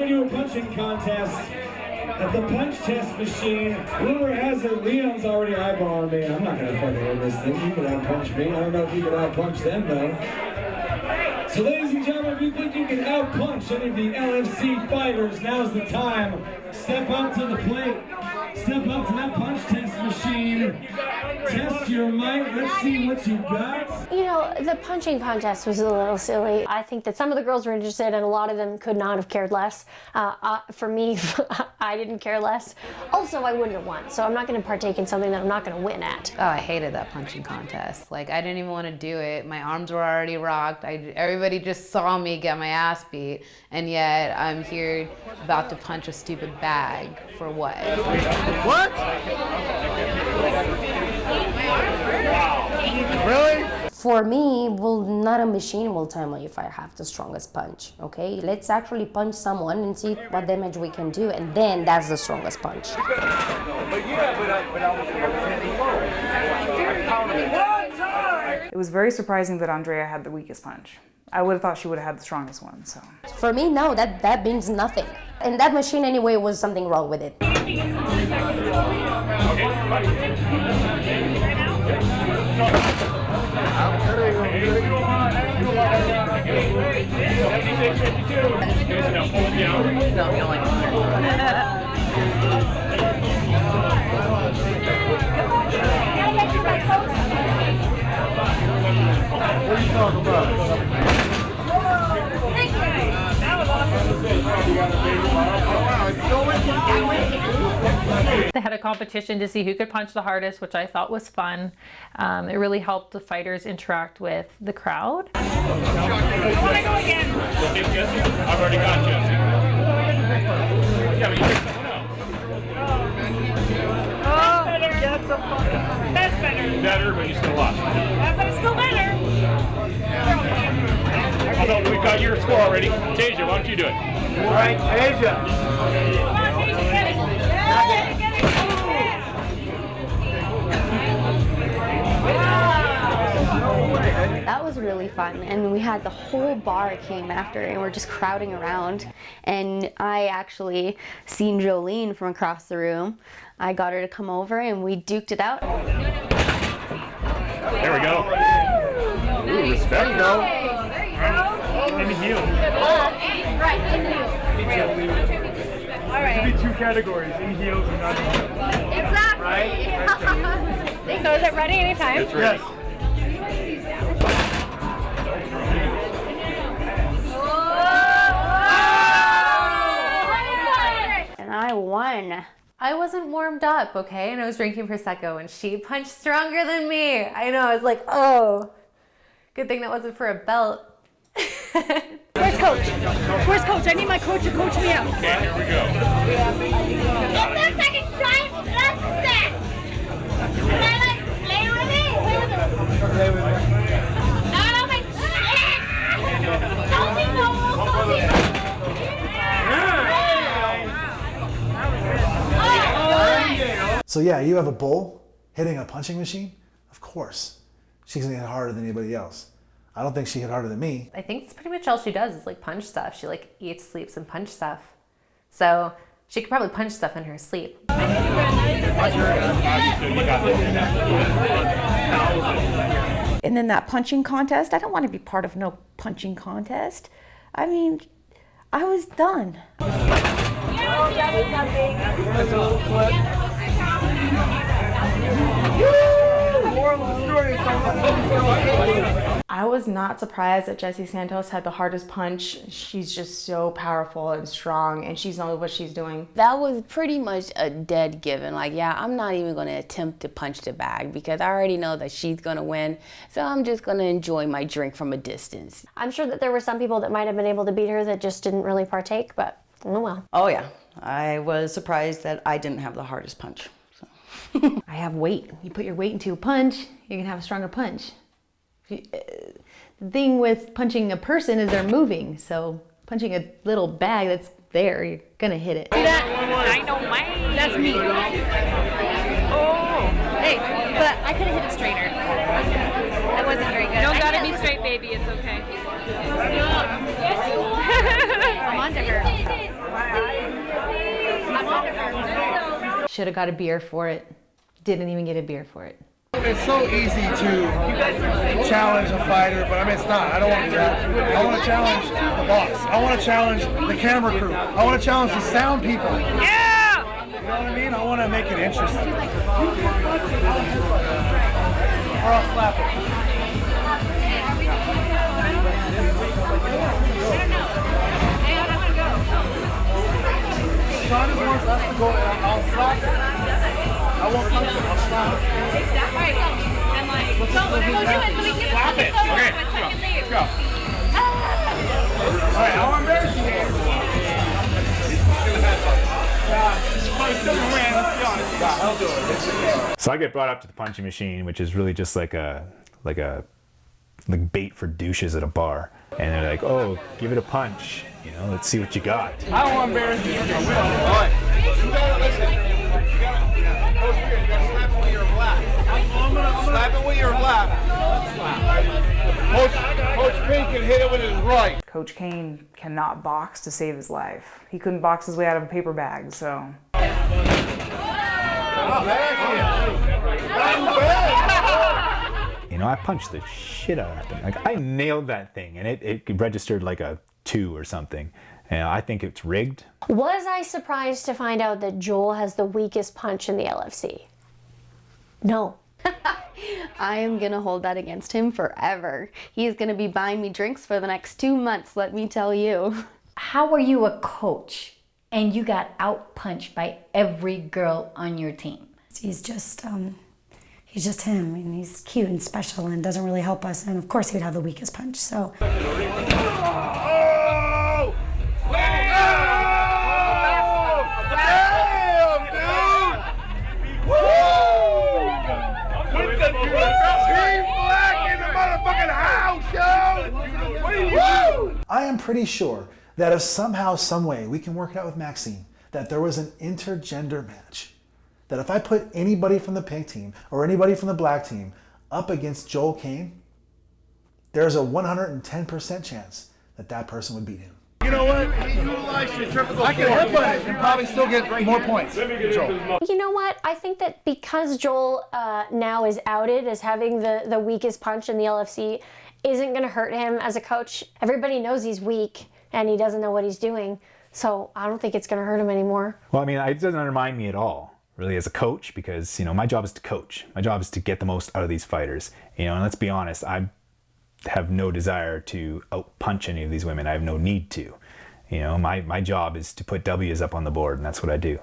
gonna do a punching contest at the punch test machine. Rumor has it Leon's already eyeballing me. I'm not gonna fucking win this thing. You can out-punch me. I don't know if you can out-punch them though. So ladies and gentlemen, if you think you can out-punch any of the LFC fighters, now's the time. Step up to the plate. Step up to that punch test machine. Test your might. Let's see what you got. You know, the punching contest was a little silly. I think that some of the girls were interested and a lot of them could not have cared less. For me, I didn't care less. Also, I wouldn't have won, so I'm not going to partake in something that I'm not going to win at. Oh, I hated that punching contest. Like, I didn't even want to do it. My arms were already rocked. Everybody just saw me get my ass beat, and yet I'm here about to punch a stupid bag for what? What? Really? For me, well, not a machine will tell me if I have the strongest punch, okay? Let's actually punch someone and see what damage we can do, and then that's the strongest punch. It was very surprising that Andrea had the weakest punch. I would have thought she would have had the strongest one, so. For me, no, that means nothing. And that machine anyway was something wrong with it. What are you talking about? They had a competition to see who could punch the hardest, which I thought was fun. It really helped the fighters interact with the crowd. I want to go again. I've already got Jesse. Yeah, but you pick someone else. That's better. Better, but you still lost. But it's still better. Although we've got your score already. Tasia, why don't you do it? All right, Tasia. Come on, Tasia, get it. Get it. That was really fun, and we had the whole bar came after, and we're just crowding around. And I actually seen Jolene from across the room. I got her to come over, and we duked it out. There we go. Ooh, respect. There you go. In the heel. Right, in the heel. All right. There should be two categories, in heels and not in heels. Exactly. Right? So is it ready anytime? It's ready. Yes. And I won. I wasn't warmed up, okay? And I was drinking Prosecco and she punched stronger than me. I know, I was like, oh. Good thing that wasn't for a belt. Where's Coach? Where's Coach? I need my coach to coach me out. Okay, here we go. It looks like a giant blood set. Can I like play with it? Play with it. No, my Salty no, salty no. So yeah, you have a bull hitting a punching machine? Of course. She's gonna hit harder than anybody else. I don't think she hit harder than me. I think it's pretty much all she does is like punch stuff. She like eats, sleeps, and punch stuff. So she could probably punch stuff in her sleep. And then that punching contest, I don't want to be part of no punching contest. I mean, I was done. I was not surprised that Jessie Santos had the hardest punch. She's just so powerful and strong, and she's knows what she's doing. That was pretty much a dead given. Like, yeah, I'm not even going to attempt to punch the bag because I already know that she's going to win. So I'm just going to enjoy my drink from a distance. I'm sure that there were some people that might have been able to beat her that just didn't really partake, but oh well. Oh yeah, I was surprised that I didn't have the hardest punch. So. I have weight. You put your weight into a punch, you're gonna have a stronger punch. The thing with punching a person is they're moving, so punching a little bag that's there, you're gonna hit it. See that? I know mine. That's me. Oh. Hey, but I could have hit it straighter. That wasn't very good. You don't gotta be straight, baby. It's okay. I'm on to her. Should have got a beer for it. Didn't even get a beer for it. It's so easy to challenge a fighter, but I mean, it's not. I don't want to do that. I want to challenge the boss. I want to challenge the camera crew. I want to challenge the sound people. Yeah! You know what I mean? I want to make it interesting. Or I'll slap it. Sean just wants us to go and I'll slap it. I won't punch it, I'll slap it. Slap it. Okay, let's go. All right, how embarrassing it is. I'll do it. So I get brought up to the punching machine, which is really just like bait for douches at a bar. And they're like, oh, give it a punch. You know, let's see what you got. I don't want to embarrass you. All right. You gotta listen. You gotta slap it when you're left. Slap it when you're left. Coach Kane can hit it with his right. Coach Kane cannot box to save his life. He couldn't box his way out of a paper bag, so. You know, I punched the shit out of that thing. Like, I nailed that thing, and it registered like a 2 or something. And I think it's rigged. Was I surprised to find out that Joel has the weakest punch in the LFC? No. I am gonna hold that against him forever. He's gonna be buying me drinks for the next 2 months, let me tell you. How are you a coach and you got out-punched by every girl on your team? He's just him, and he's cute and special and doesn't really help us, and of course he would have the weakest punch, so. I am pretty sure that if somehow, some way, we can work it out with Maxine, that there was an intergender match. That if I put anybody from the pink team or anybody from the black team up against Joel Kane, there's a 110% chance that that person would beat him. You know what? He utilized your typical. I can headbutt it and probably still get more points. You know what? I think that because Joel now is outed as having the weakest punch in the LFC, isn't going to hurt him as a coach. Everybody knows he's weak and he doesn't know what he's doing. So I don't think it's going to hurt him anymore. Well, I mean, it doesn't undermine me at all, really, as a coach, because, you know, my job is to coach. My job is to get the most out of these fighters. You know, and let's be honest, I have no desire to out-punch any of these women. I have no need to. You know, my job is to put W's up on the board, and that's what I do.